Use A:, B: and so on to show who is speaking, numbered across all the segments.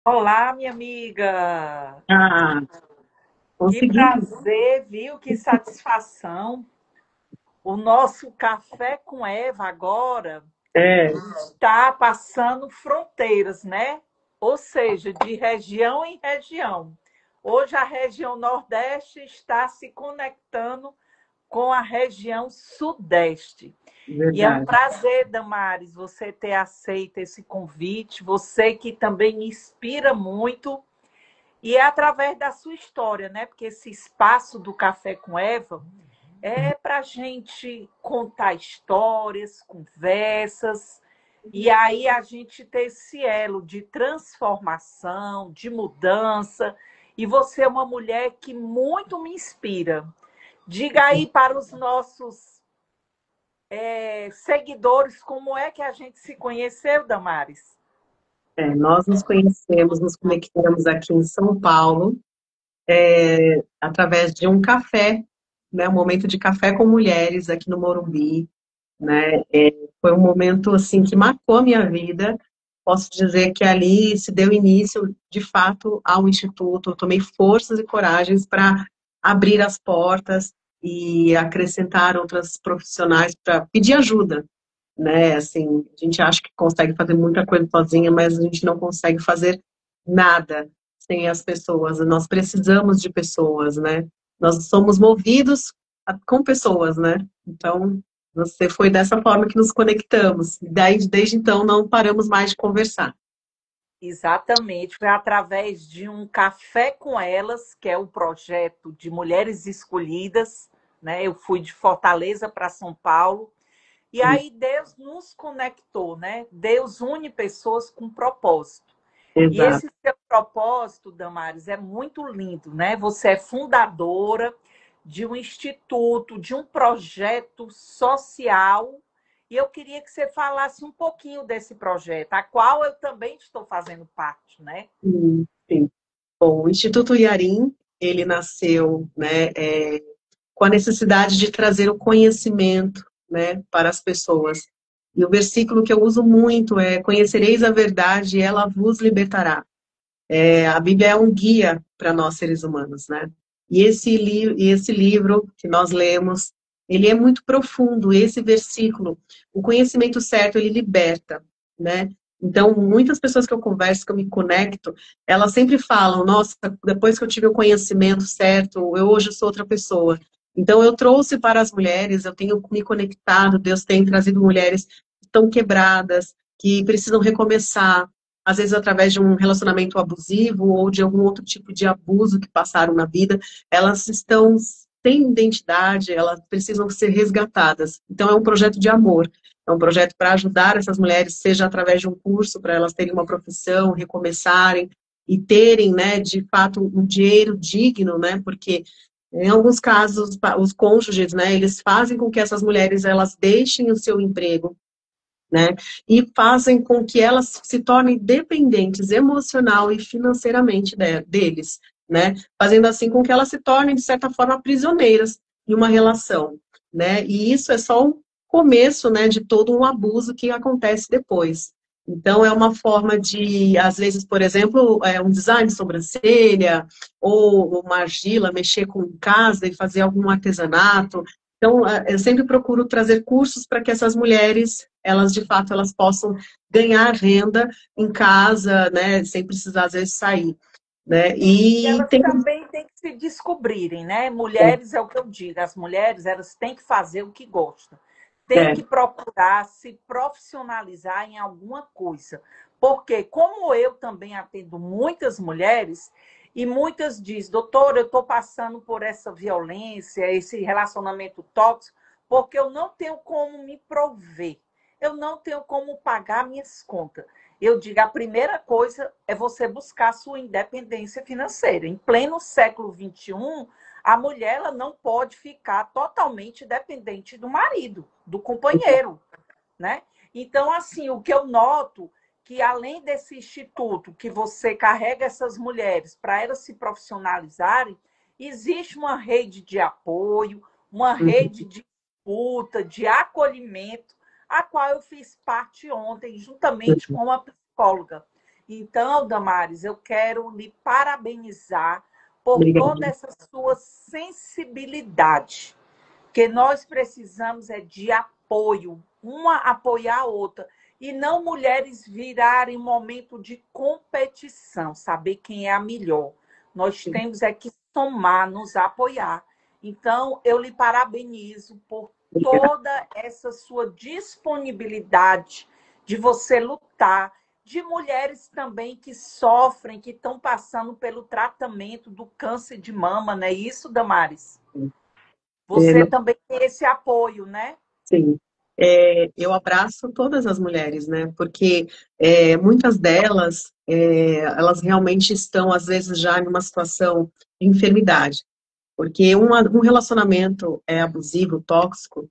A: Olá, minha amiga.
B: Ah,
A: Que
B: conseguimos.
A: prazer, viu? Que satisfação. O nosso Café com Eva agora
B: É,
A: está passando fronteiras, né? Ou seja, de região em região. Hoje a região Nordeste está se conectando com a região Sudeste. E é um
B: verdade.
A: prazer, Damares, você ter aceito esse convite. Você que também me inspira muito. E é através da sua história, né? Porque esse espaço do Café com Eva é para a gente contar histórias, conversas, e aí a gente ter esse elo de transformação, de mudança. E você é uma mulher que muito me inspira. Diga aí para os nossos seguidores como é que a gente se conheceu, Damares.
B: Nós nos conhecemos, nos conectamos aqui em São Paulo, através de um café, né? Um momento de café com mulheres aqui no Morumbi, né? Foi um momento assim que marcou a minha vida. Posso dizer que ali se deu início, de fato, ao Instituto. Eu tomei forças e coragens para abrir as portas e acrescentar outras profissionais para pedir ajuda, né? Assim, a gente acha que consegue fazer muita coisa sozinha, mas a gente não consegue fazer nada sem as pessoas. Nós precisamos de pessoas, né? Nós somos movidos com pessoas, né? Então, você foi dessa forma que nos conectamos. E daí, desde então, não paramos mais de conversar.
A: Exatamente, foi através de um café com elas, que é o projeto de Mulheres Escolhidas, né? Eu fui de Fortaleza para São Paulo, e aí Deus nos conectou, né? Deus une pessoas com propósito. E
B: Exato.
A: esse seu propósito, Damares, é muito lindo, né? Você é fundadora de um instituto, de um projeto social. E eu queria que você falasse um pouquinho desse projeto, a qual eu também estou fazendo parte, né?
B: Sim. Bom, o Instituto Yarim, ele nasceu, né, com a necessidade de trazer o conhecimento, né, para as pessoas. E o versículo que eu uso muito é: conhecereis a verdade e ela vos libertará. A Bíblia é um guia para nós seres humanos, né? E esse livro que nós lemos, ele é muito profundo. Esse versículo, o conhecimento certo, ele liberta, né? Então, muitas pessoas que eu converso, que eu me conecto, elas sempre falam: nossa, depois que eu tive o conhecimento certo, eu hoje sou outra pessoa. Então, eu trouxe para as mulheres, eu tenho me conectado, Deus tem trazido mulheres que estão quebradas, que precisam recomeçar, às vezes através de um relacionamento abusivo ou de algum outro tipo de abuso que passaram na vida, elas estão sem identidade, elas precisam ser resgatadas. Então é um projeto de amor, é um projeto para ajudar essas mulheres, seja através de um curso para elas terem uma profissão, recomeçarem e terem, né, de fato, um dinheiro digno, né, porque em alguns casos os cônjuges, né, eles fazem com que essas mulheres elas deixem o seu emprego, né? E fazem com que elas se tornem dependentes emocional e financeiramente deles, né? Fazendo assim com que elas se tornem, de certa forma, prisioneiras em uma relação, né? E isso é só o começo, né, de todo um abuso que acontece depois. Então, é uma forma de, às vezes, por exemplo, um design de sobrancelha, ou uma argila, mexer com casa e fazer algum artesanato. Então, eu sempre procuro trazer cursos para que essas mulheres, elas de fato, elas possam ganhar renda em casa, né, sem precisar às vezes sair, né?
A: E
B: E
A: elas
B: tem,
A: também têm que se descobrirem, né? Mulheres é o que eu digo, as mulheres elas têm que fazer o que gostam, têm
B: é,
A: que procurar se profissionalizar em alguma coisa, porque como eu também atendo muitas mulheres e muitas dizem, doutora, eu estou passando por essa violência, esse relacionamento tóxico, porque eu não tenho como me prover, eu não tenho como pagar minhas contas. Eu digo, a primeira coisa é você buscar a sua independência financeira. Em pleno século XXI, a mulher ela não pode ficar totalmente dependente do marido, do companheiro, né? Então, assim, o que eu noto que além desse instituto que você carrega essas mulheres para elas se profissionalizarem, existe uma rede de apoio, uma rede de escuta, de acolhimento, a qual eu fiz parte ontem, juntamente com uma psicóloga. Então, Damares, eu quero lhe parabenizar por toda
B: Obrigada.
A: essa sua sensibilidade, que nós precisamos é de apoio, uma apoiar a outra, e não mulheres virarem um momento de competição, saber quem é a melhor. Nós temos é que somar, nos apoiar. Então, eu lhe parabenizo por
B: Obrigada.
A: toda essa sua disponibilidade de você lutar, de mulheres também que sofrem, que estão passando pelo tratamento do câncer de mama, não é isso, Damares?
B: É,
A: Você também tem esse apoio, né?
B: sim. Eu abraço todas as mulheres, né? Porque muitas delas, elas realmente estão, às vezes, já em uma situação de enfermidade. Porque um relacionamento abusivo, tóxico,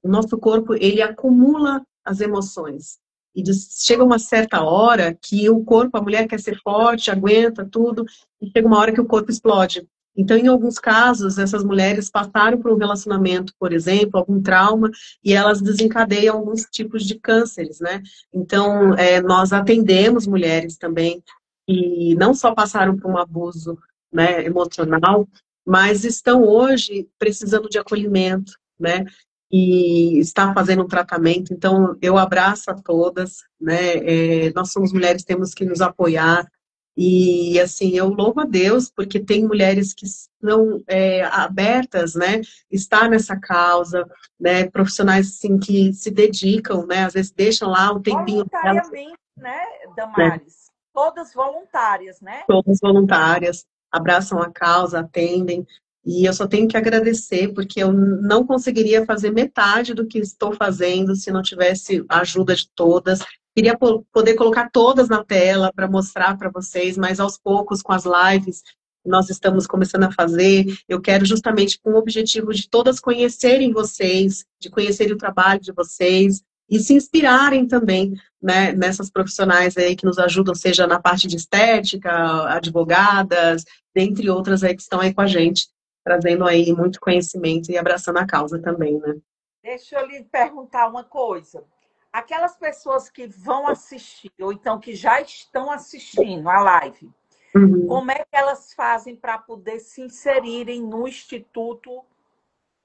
B: o nosso corpo, ele acumula as emoções. E chega uma certa hora que o corpo, a mulher quer ser forte, aguenta tudo, e chega uma hora que o corpo explode. Então, em alguns casos, essas mulheres passaram por um relacionamento, por exemplo, algum trauma, e elas desencadeiam alguns tipos de cânceres, né? Então, nós atendemos mulheres também que não só passaram por um abuso, né, emocional, mas estão hoje precisando de acolhimento, né? E está fazendo um tratamento. Então, eu abraço a todas, né? Nós somos mulheres, temos que nos apoiar. E, assim, eu louvo a Deus, porque tem mulheres que são abertas, né? Estar nessa causa, né? Profissionais, assim, que se dedicam, né? Às vezes deixam lá um tempinho delas,
A: Voluntariamente, né,
B: né?
A: Damares? Todas voluntárias, né?
B: Todas voluntárias, abraçam a causa, atendem, e eu só tenho que agradecer, porque eu não conseguiria fazer metade do que estou fazendo se não tivesse a ajuda de todas. Queria poder colocar todas na tela para mostrar para vocês, mas aos poucos, com as lives que nós estamos começando a fazer, eu quero justamente com o objetivo de todas conhecerem vocês, de conhecerem o trabalho de vocês, e se inspirarem também, né, nessas profissionais aí que nos ajudam, seja na parte de estética, advogadas, dentre outras aí que estão aí com a gente, trazendo aí muito conhecimento e abraçando a causa também, né?
A: Deixa eu lhe perguntar uma coisa. Aquelas pessoas que vão assistir, ou então que já estão assistindo a live,
B: Uhum,
A: como é que elas fazem para poder se inserirem no Instituto?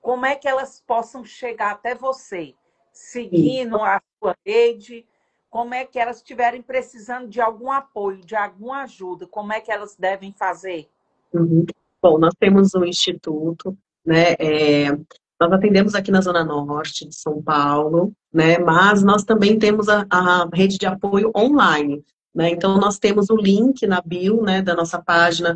A: Como é que elas possam chegar até você?
B: sim.
A: Seguindo a sua rede? Como é que elas estiverem precisando de algum apoio, de alguma ajuda? Como é que elas devem fazer?
B: Uhum. Bom, nós temos um instituto, né? Nós atendemos aqui na Zona Norte de São Paulo, né? Mas nós também temos a rede de apoio online, né? Então, nós temos o link na bio, né, da nossa página,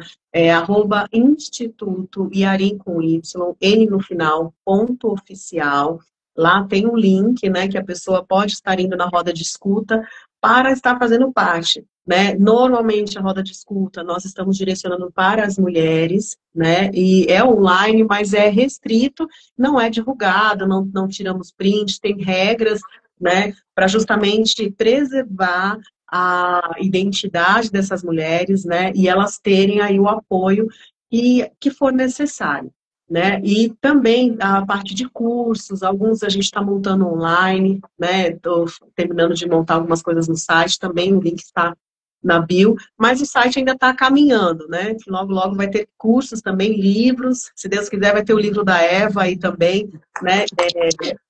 B: Instituto Iarim com Y, N no final, ponto oficial. Lá tem um link, né, que a pessoa pode estar indo na roda de escuta para estar fazendo parte, né? Normalmente a roda de escuta nós estamos direcionando para as mulheres, né? E é online, mas é restrito, não é divulgado, não tiramos print, tem regras, né? Para justamente preservar a identidade dessas mulheres, né? E elas terem aí o apoio que for necessário. Né? E também a parte de cursos, alguns a gente está montando online, né? Estou terminando de montar algumas coisas no site, também o link está na bio, mas o site ainda está caminhando, né? Que logo, logo vai ter cursos também, livros, se Deus quiser vai ter o livro da Eva aí também, né?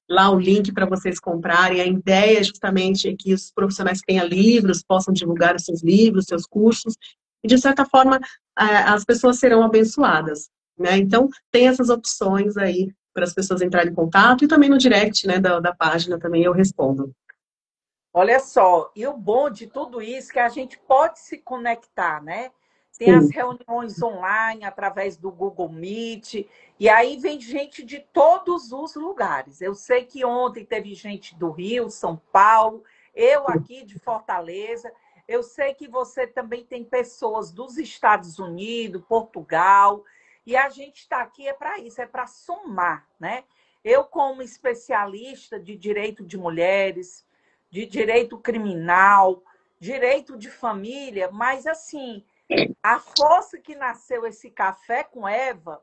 B: Lá o link para vocês comprarem. A ideia é justamente que os profissionais que tenham livros possam divulgar os seus livros, seus cursos, e de certa forma as pessoas serão abençoadas, né? Então, tem essas opções aí para as pessoas entrarem em contato e também no direct, né, da página também eu respondo.
A: Olha só, e o bom de tudo isso é que a gente pode se conectar, né? Tem as
B: Sim.
A: reuniões online através do Google Meet, e aí vem gente de todos os lugares. Eu sei que ontem teve gente do Rio, São Paulo, eu aqui de Fortaleza. Eu sei que você também tem pessoas dos Estados Unidos, Portugal, e a gente está aqui é para isso, é para somar, né? Eu, como especialista de direito de mulheres, de direito criminal, direito de família, mas assim, a força que nasceu esse café com Eva,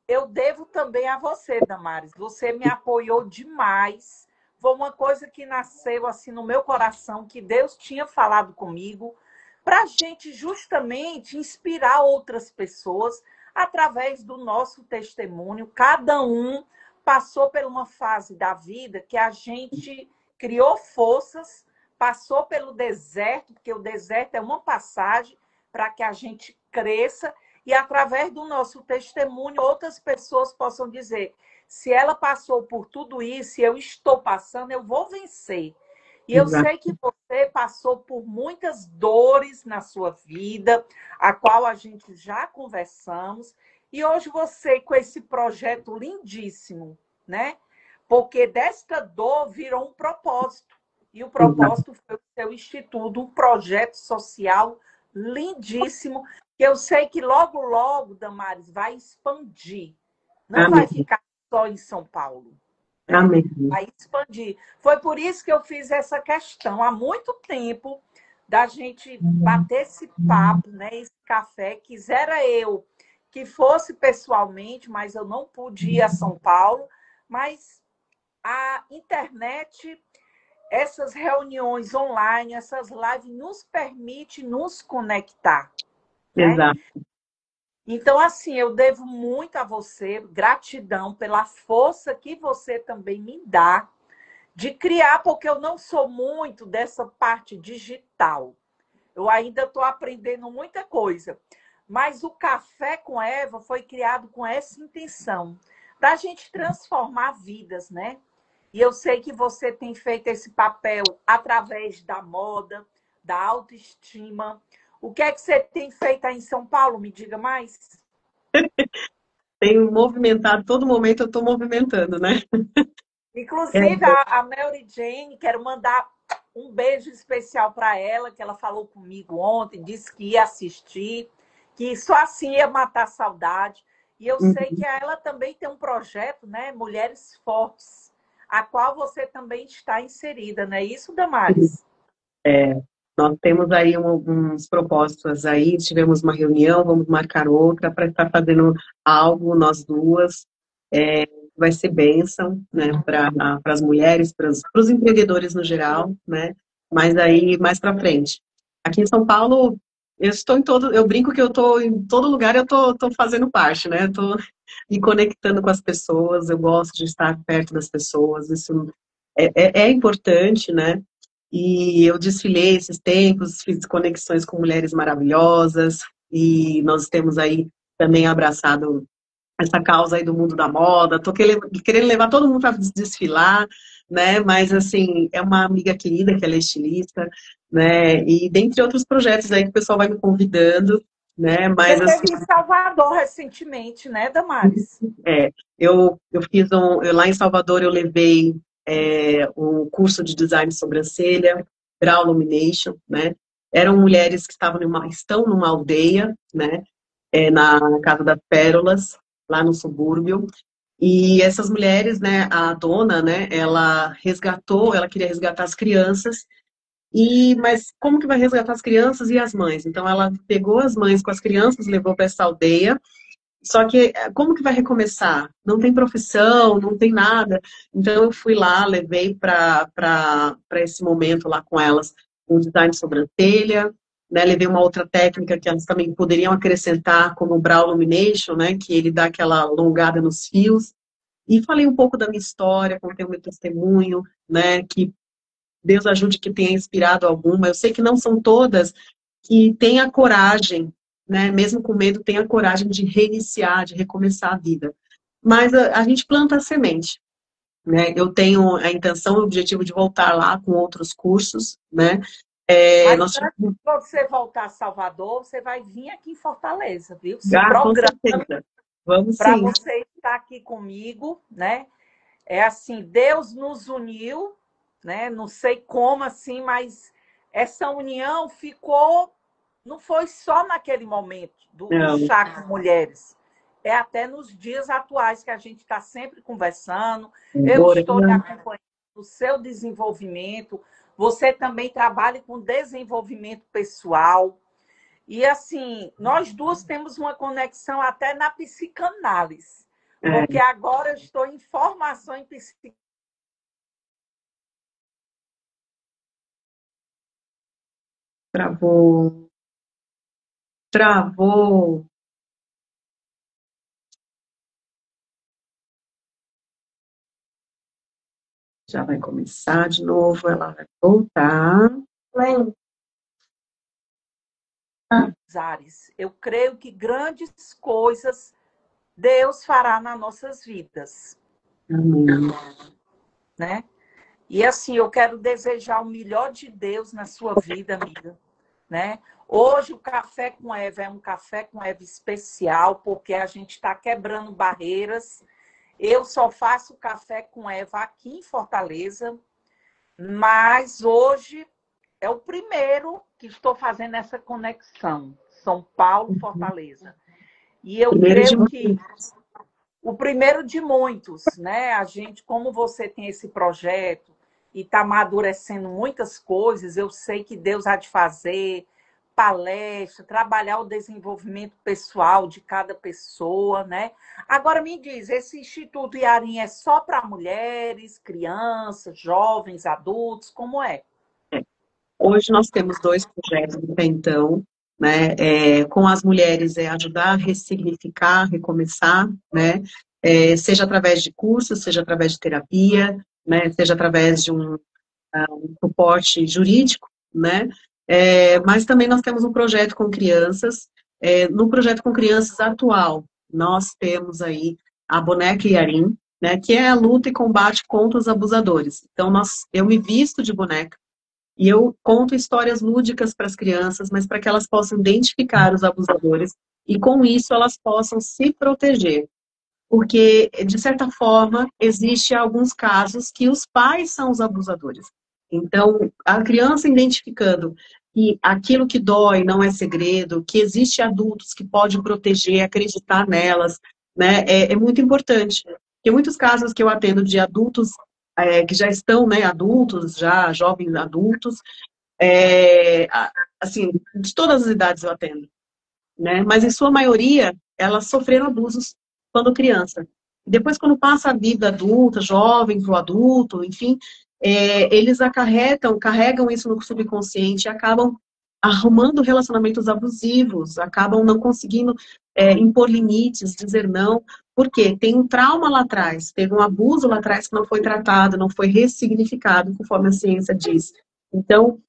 A: eu devo também a você, Damares. Você me apoiou demais. foi uma coisa que nasceu assim no meu coração, que Deus tinha falado comigo, para a gente justamente inspirar outras pessoas através do nosso testemunho. Cada um passou por uma fase da vida que a gente criou forças, passou pelo deserto, porque o deserto é uma passagem para que a gente cresça, e através do nosso testemunho, outras pessoas possam dizer: se ela passou por tudo isso, eu estou passando, eu vou vencer. E eu
B: Exato.
A: sei que você passou por muitas dores na sua vida, a qual a gente já conversamos, e hoje você, com esse projeto lindíssimo, né? Porque desta dor virou um propósito. E o
B: Exato.
A: propósito foi o seu instituto, um projeto social lindíssimo, que eu sei que logo, logo, Damares, vai expandir. Não vai
B: Amém.
A: ficar só em São Paulo, né?
B: Amém.
A: Vai expandir. Foi por isso que eu fiz essa questão há muito tempo da gente bater esse papo, né? Esse café. Quisera eu que fosse pessoalmente, mas eu não pude ir a São Paulo. Mas a internet, essas reuniões online, essas lives nos permite nos conectar, né?
B: Exato.
A: Então, assim, eu devo muito a você, gratidão pela força que você também me dá de criar, porque eu não sou muito dessa parte digital. Eu ainda estou aprendendo muita coisa. Mas o Café com Eva foi criado com essa intenção, da gente transformar vidas, né? E eu sei que você tem feito esse papel através da moda, da autoestima. O que é que você tem feito aí em São Paulo? Me diga mais.
B: Tenho movimentado, todo momento eu estou movimentando, né? É,
A: Inclusive, a Mary Jane, quero mandar um beijo especial para ela, que ela falou comigo ontem, disse que ia assistir, que só assim ia matar a saudade. E eu sei que ela também tem um projeto, né? Mulheres Fortes, a qual você também está inserida, não é isso, Damares?
B: é, nós temos aí uns propósitos aí, tivemos uma reunião, vamos marcar outra para estar fazendo algo, nós duas, vai ser bênção, né, para as mulheres, para os empreendedores no geral, né, mas aí mais para frente. Aqui em São Paulo, eu estou em todo, eu brinco que eu estou em todo lugar, eu estou fazendo parte, né, estou me conectando com as pessoas, eu gosto de estar perto das pessoas, isso é importante, né, e eu desfilei esses tempos, fiz conexões com mulheres maravilhosas, e nós temos aí também abraçado essa causa aí do mundo da moda. Tô querendo levar todo mundo para desfilar, né? Mas assim, é uma amiga querida que ela é estilista, né? E dentre outros projetos aí que o pessoal vai me convidando, né?
A: Você
B: Mas assim,
A: esteve em Salvador recentemente, né, Damares?
B: é, eu fiz lá em Salvador eu levei um curso de design de sobrancelha, Brow Illumination, né? Eram mulheres que estão numa aldeia, né? Na Casa das Pérolas, lá no subúrbio. E essas mulheres, né? A dona, né? Ela queria resgatar as crianças. Mas como que vai resgatar as crianças e as mães? Então ela pegou as mães com as crianças, levou para essa aldeia, só que como que vai recomeçar? Não tem profissão, não tem nada. Então eu fui lá, levei para esse momento lá com elas um design de sobrancelha, né? Levei uma outra técnica que elas também poderiam acrescentar, como o Brow Illumination, né? Que ele dá aquela alongada nos fios. E falei um pouco da minha história, contei o meu testemunho, né? Que Deus ajude que tenha inspirado alguma. Eu sei que não são todas que têm a coragem, né, mesmo com medo, têm a coragem de reiniciar, de recomeçar a vida. Mas a gente planta a semente, né? Eu tenho a intenção, o objetivo de voltar lá com outros cursos, né?
A: Mas
B: Nós
A: antes
B: tivemos,
A: de você voltar a Salvador, você vai vir aqui em Fortaleza, viu? Se
B: com
A: programa
B: certeza. Vamos
A: para
B: sim.
A: você estar aqui comigo, né? É assim, Deus nos uniu, né? Não sei como assim, mas essa união ficou, não foi só naquele momento do
B: Não,
A: chá com mulheres. É até nos dias atuais que a gente está sempre conversando. Eu estou lhe
B: orando.
A: acompanhando o seu desenvolvimento. Você também trabalha com desenvolvimento pessoal. E assim, nós duas temos uma conexão até na psicanálise,
B: É,
A: porque agora eu estou em formação em psicanálise.
B: Travou. Travou. Já vai começar de novo, ela vai voltar.
A: Ares. Eu creio que grandes coisas Deus fará nas nossas vidas,
B: Amém.
A: né? E assim, eu quero desejar o melhor de Deus na sua vida, amiga, né? Hoje o Café com Eva é um Café com Eva especial, porque a gente está quebrando barreiras. Eu só faço Café com Eva aqui em Fortaleza, mas hoje é o primeiro que estou fazendo essa conexão, São Paulo, Fortaleza. E eu
B: Primeiro de
A: creio que o primeiro de muitos, né? A gente, como você tem esse projeto e está amadurecendo muitas coisas, eu sei que Deus há de fazer palestra, trabalhar o desenvolvimento pessoal de cada pessoa, né? Agora me diz, esse Instituto Iarim é só para mulheres, crianças, jovens, adultos, como é?
B: Hoje nós temos dois projetos até então, né? Com as mulheres é ajudar a ressignificar, recomeçar, né? Seja através de cursos, seja através de terapia, né? Seja através de um suporte jurídico, né? Mas também nós temos um projeto com crianças. No projeto com crianças atual, nós temos aí a Boneca Yarim, né? Que é a luta e combate contra os abusadores. Então, eu me visto de boneca e eu conto histórias lúdicas para as crianças, mas para que elas possam identificar os abusadores e, com isso, elas possam se proteger. Porque, de certa forma, existe alguns casos que os pais são os abusadores. Então, a criança identificando que aquilo que dói não é segredo, que existe adultos que podem proteger, acreditar nelas, né, é muito importante. Tem muitos casos que eu atendo de adultos que já estão, né, adultos, já jovens adultos, assim, de todas as idades eu atendo, né? Mas em sua maioria, elas sofreram abusos quando criança. Depois, quando passa a vida adulta, jovem para o adulto, enfim, eles carregam isso no subconsciente e acabam arrumando relacionamentos abusivos, acabam não conseguindo impor limites, dizer não, porque tem um trauma lá atrás, teve um abuso lá atrás que não foi tratado, não foi ressignificado, conforme a ciência diz. Então,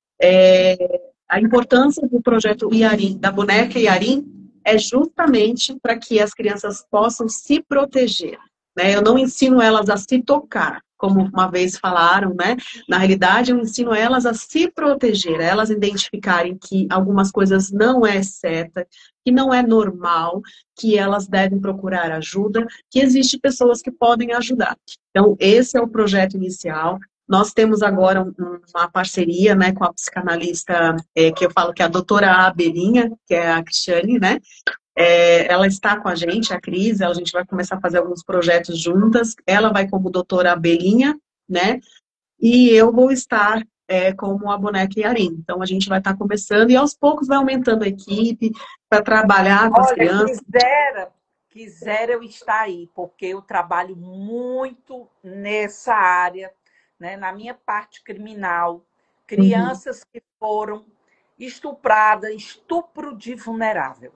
B: a importância do projeto Iarim, da boneca Iarim, é justamente para que as crianças possam se proteger, né? Eu não ensino elas a se tocar, como uma vez falaram, né? Na realidade, eu ensino elas a se proteger, a elas identificarem que algumas coisas não é certa, que não é normal, que elas devem procurar ajuda, que existem pessoas que podem ajudar. Então, esse é o projeto inicial. Nós temos agora uma parceria, né, com a psicanalista, que eu falo que é a doutora Abelhinha, que é a Cristiane, né? Ela está com a gente, a Cris, a gente vai começar a fazer alguns projetos juntas. Ela vai como doutora Abelhinha, né? E eu vou estar como a boneca Yarim. Então, a gente vai estar começando e aos poucos vai aumentando a equipe para trabalhar com as
A: Olha,
B: crianças.
A: quisera eu estar aí, porque eu trabalho muito nessa área, né? Na minha parte criminal,
B: Uhum.
A: crianças que foram estupradas, estupro de vulnerável.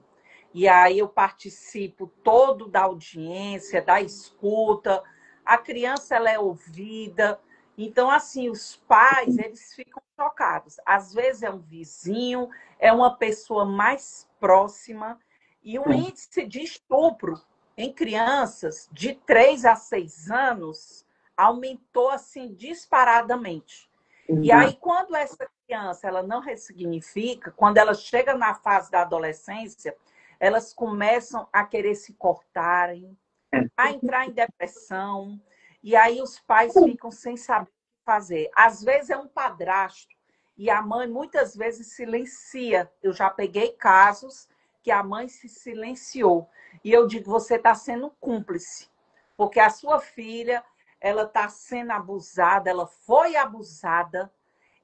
A: E aí eu participo todo da audiência, da escuta, a criança ela é ouvida. Então, assim, os pais, eles ficam chocados. Às vezes é um vizinho, é uma pessoa mais próxima, e o índice de estupro em crianças de 3 a 6 anos aumentou assim disparadamente. E
B: Exato.
A: aí, quando essa criança ela não ressignifica, quando ela chega na fase da adolescência, elas começam a querer se cortarem, a entrar em depressão, e aí os pais ficam sem saber o que fazer. Às vezes é um padrasto, e a mãe muitas vezes silencia. Eu já peguei casos que a mãe se silenciou. E eu digo, você está sendo cúmplice, porque a sua filha ela está sendo abusada, ela foi abusada,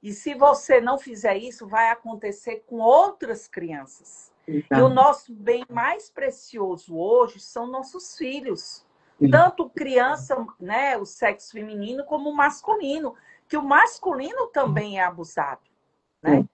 A: e se você não fizer isso, vai acontecer com outras crianças. E o
B: Exato.
A: nosso bem mais precioso hoje são nossos filhos. Tanto criança, né, o sexo feminino, como o masculino, que o masculino também é abusado, né?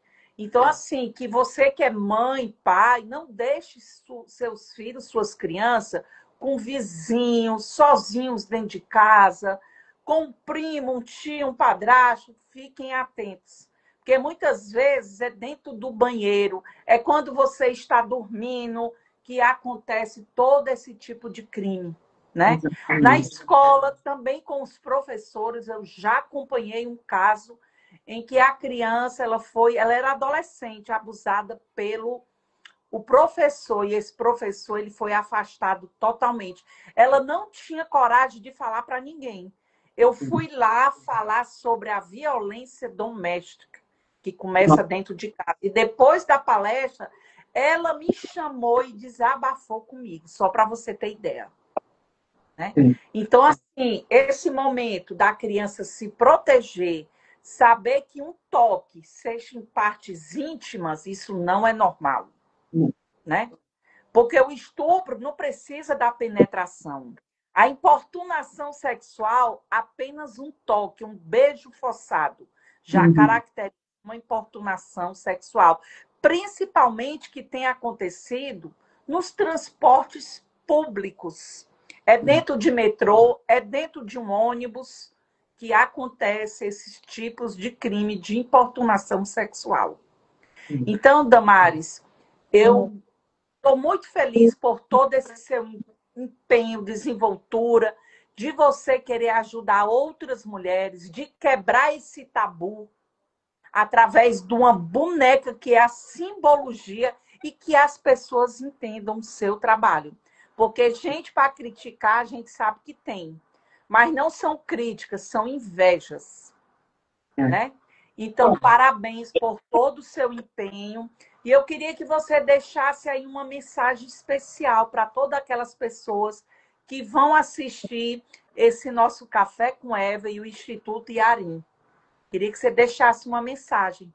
A: Então, assim, que você que é mãe, pai, não deixe seus filhos, suas crianças, com vizinhos, sozinhos dentro de casa, com um primo, um tio, um padrasto. Fiquem atentos. Porque muitas vezes é dentro do banheiro, é quando você está dormindo que acontece todo esse tipo de crime, né? Na
B: Exatamente.
A: escola, também com os professores, eu já acompanhei um caso em que a criança ela era adolescente, abusada pelo o professor, e esse professor ele foi afastado totalmente. Ela não tinha coragem de falar para ninguém. Eu fui lá falar sobre a violência doméstica, que começa dentro de casa. E depois da palestra, ela me chamou e desabafou comigo, só para você ter ideia. Né? Então, assim, esse momento da criança se proteger, saber que um toque, seja em partes íntimas, isso não é normal. Né? Porque o estupro não precisa da penetração. A importunação sexual, apenas um toque, um beijo forçado, já caracteriza uma importunação sexual. Principalmente que tem acontecido nos transportes públicos. É dentro de metrô, é dentro de um ônibus que acontece esses tipos de crime de importunação sexual. Então, Damares, eu estou muito feliz por todo esse seu empenho, desenvoltura, de você querer ajudar outras mulheres, de quebrar esse tabu através de uma boneca que é a simbologia e que as pessoas entendam o seu trabalho. Porque gente para criticar, a gente sabe que tem. Mas não são críticas, são invejas. Né? Então, parabéns por todo o seu empenho. E eu queria que você deixasse aí uma mensagem especial para todas aquelas pessoas que vão assistir esse nosso Café com Eva e o Instituto Yarim. Queria que você deixasse uma mensagem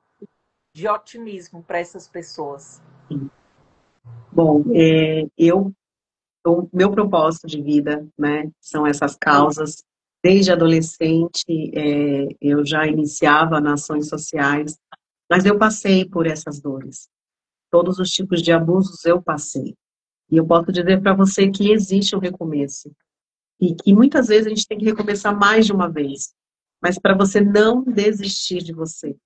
A: de otimismo para essas pessoas.
B: Bom, o meu propósito de vida, né, são essas causas. Desde adolescente, eu já iniciava nas ações sociais, mas eu passei por essas dores. Todos os tipos de abusos eu passei. E eu posso dizer para você que existe um recomeço. E que muitas vezes a gente tem que recomeçar mais de uma vez. Mas para você não desistir de você.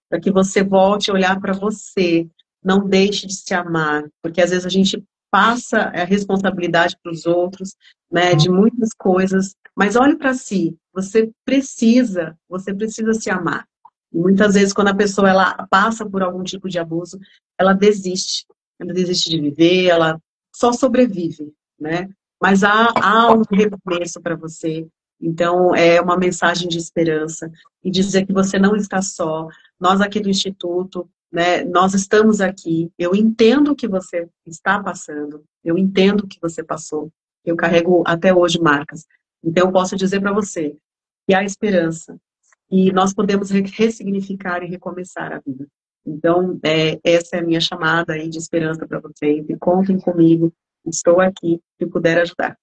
B: Para que você volte a olhar para você. Não deixe de se amar. Porque às vezes a gente passa a responsabilidade para os outros, né, de muitas coisas. Mas olhe para si. Você precisa se amar. E muitas vezes quando a pessoa ela passa por algum tipo de abuso, ela desiste. Ela desiste de viver, ela só sobrevive, né? Mas há um recomeço para você. Então, é uma mensagem de esperança e dizer que você não está só. Nós aqui do Instituto, né, nós estamos aqui. Eu entendo o que você está passando. Eu entendo o que você passou. Eu carrego até hoje marcas. Então, eu posso dizer para você que há esperança e nós podemos ressignificar e recomeçar a vida. Então, essa é a minha chamada aí de esperança para vocês. E contem comigo. Estou aqui se puder ajudar.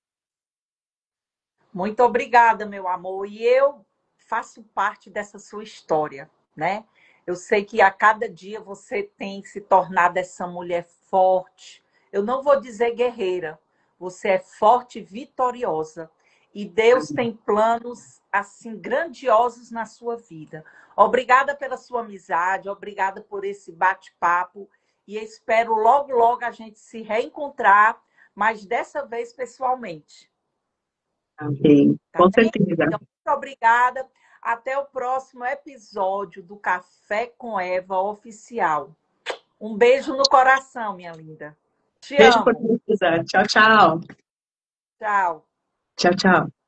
A: Muito obrigada, meu amor. E eu faço parte dessa sua história, né? Eu sei que a cada dia você tem se tornado essa mulher forte. Eu não vou dizer guerreira. Você é forte e vitoriosa. E Deus tem planos assim grandiosos na sua vida. Obrigada pela sua amizade, obrigada por esse bate-papo e espero logo logo a gente se reencontrar, mas dessa vez pessoalmente.
B: Ok,
A: Tá
B: com
A: bem?
B: certeza.
A: Então, muito obrigada. Até o próximo episódio do Café com Eva oficial. Um beijo no coração, minha linda. Te
B: Beijo por
A: amo.
B: precisar. Tchau, tchau.
A: Tchau.
B: Tchau, tchau.